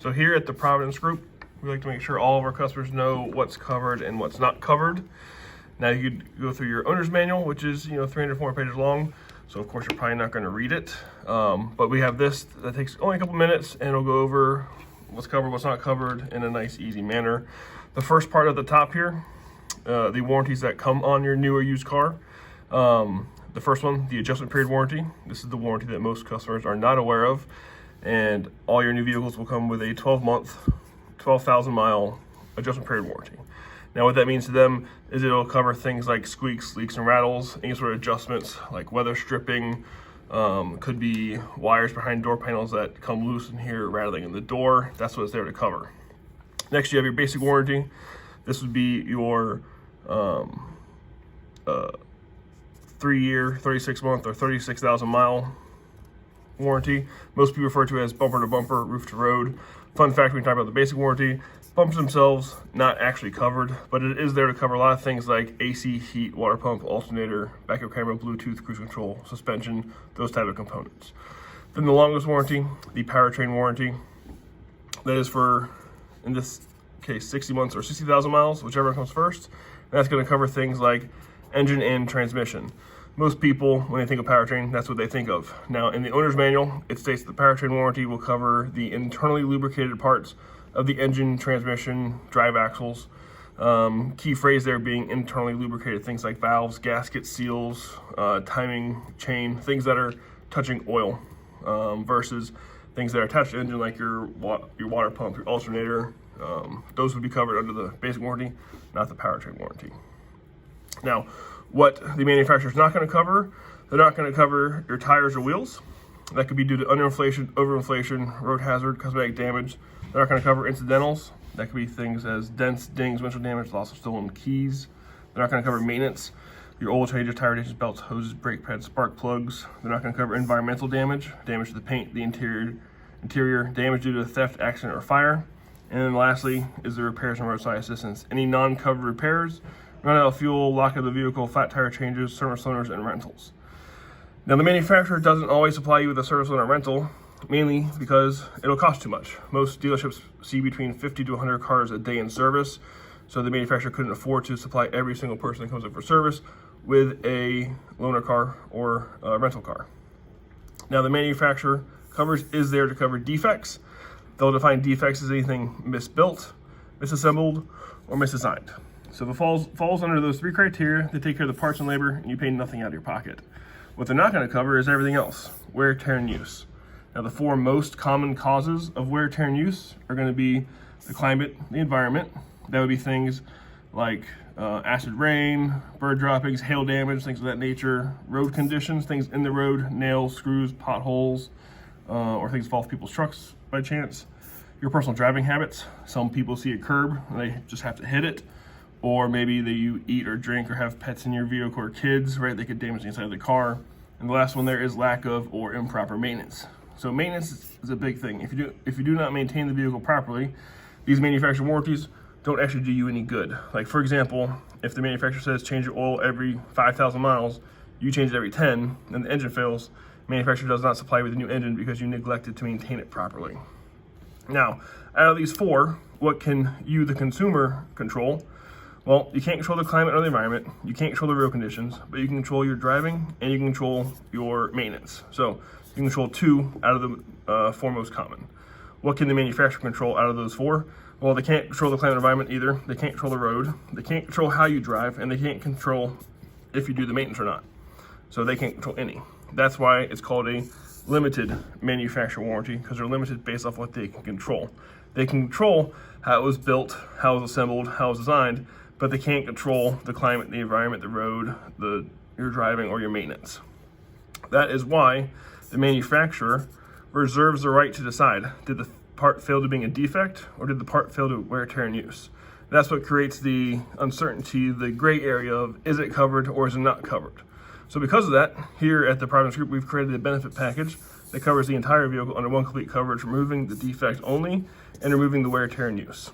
So here at the Providence Group, we like to make sure all of our customers know what's covered and what's not covered. Now you could go through your owner's manual, which is 304 pages long. So of course you're probably not going to read it, but we have this that takes only a couple minutes, and it'll go over what's covered, what's not covered in a nice, easy manner. The first part at the top here, the warranties that come on your new or used car. The first one, the adjustment period warranty. This is the warranty that most customers are not aware of, and all your new vehicles will come with a 12-month, 12,000 mile adjustment period warranty. Now what that means to them is it'll cover things like squeaks, leaks, and rattles, any sort of adjustments like weather stripping, could be wires behind door panels that come loose in here rattling in the door. That's what it's there to cover. Next, you have your basic warranty. This would be your 3-year, 36-month, or 36,000 mile warranty. Most people refer to it as bumper to bumper, roof to road. Fun fact, when we talk about the basic warranty, bumpers themselves not actually covered, but it is there to cover a lot of things like AC, heat, water pump, alternator, backup camera, Bluetooth, cruise control, suspension, those type of components. Then the longest warranty, the powertrain warranty. That is for, in this case, 60 months or 60,000 miles, whichever comes first. And that's going to cover things like engine and transmission. Most people, when they think of powertrain, that's what they think of. Now, in the owner's manual, it states the powertrain warranty will cover the internally lubricated parts of the engine, transmission, drive axles. Key phrase there being internally lubricated, things like valves, gaskets, seals, timing chain, things that are touching oil, versus things that are attached to the engine like your water pump, your alternator. Those would be covered under the basic warranty, not the powertrain warranty. Now, what the manufacturer is not going to cover, they're not going to cover your tires or wheels. That could be due to underinflation, overinflation, road hazard, cosmetic damage. They're not going to cover incidentals. That could be things as dents, dings, windshield damage, loss of stolen keys. They're not going to cover maintenance, your oil changes, tire additions, belts, hoses, brake pads, spark plugs. They're not going to cover environmental damage, damage to the paint, the interior, damage due to theft, accident, or fire. And then lastly is the repairs and roadside assistance. Any non-covered repairs, run out of fuel, lock of the vehicle, flat tire changes, service loaners, and rentals. Now the manufacturer doesn't always supply you with a service loaner rental, mainly because it'll cost too much. Most dealerships see between 50 to 100 cars a day in service, so the manufacturer couldn't afford to supply every single person that comes in for service with a loaner car or a rental car. Now the manufacturer is there to cover defects. They'll define defects as anything misbuilt, misassembled, or misdesigned. So if it falls under those 3 criteria, they take care of the parts and labor, and you pay nothing out of your pocket. What they're not going to cover is everything else: wear, tear, and use. Now, the 4 most common causes of wear, tear, and use are going to be the climate, the environment. That would be things like acid rain, bird droppings, hail damage, things of that nature. Road conditions, things in the road, nails, screws, potholes, or things fall off people's trucks by chance. Your personal driving habits. Some people see a curb and they just have to hit it. Or maybe that you eat or drink or have pets in your vehicle or kids, right? They could damage the inside of the car. And the last one there is lack of or improper maintenance. So maintenance is a big thing. If you do not maintain the vehicle properly, these manufacturer warranties don't actually do you any good. Like for example, if the manufacturer says change your oil every 5,000 miles, you change it every 10, and the engine fails, the manufacturer does not supply you with a new engine because you neglected to maintain it properly. Now, out of these 4, what can you, the consumer, control? Well, you can't control the climate or the environment, you can't control the road conditions, but you can control your driving and you can control your maintenance. So you can control 2 out of the 4 most common. What can the manufacturer control out of those 4? Well, they can't control the climate and environment either. They can't control the road. They can't control how you drive, and they can't control if you do the maintenance or not. So they can't control any. That's why it's called a limited manufacturer warranty, because they're limited based off what they can control. They can control how it was built, how it was assembled, how it was designed, but they can't control the climate, the environment, the road, your driving, or your maintenance. That is why the manufacturer reserves the right to decide, did the part fail to being a defect, or did the part fail to wear, tear, and use? That's what creates the uncertainty, the gray area of is it covered or is it not covered? So because of that, here at the Providence Group, we've created a benefit package that covers the entire vehicle under one complete coverage, removing the defect only and removing the wear, tear, and use.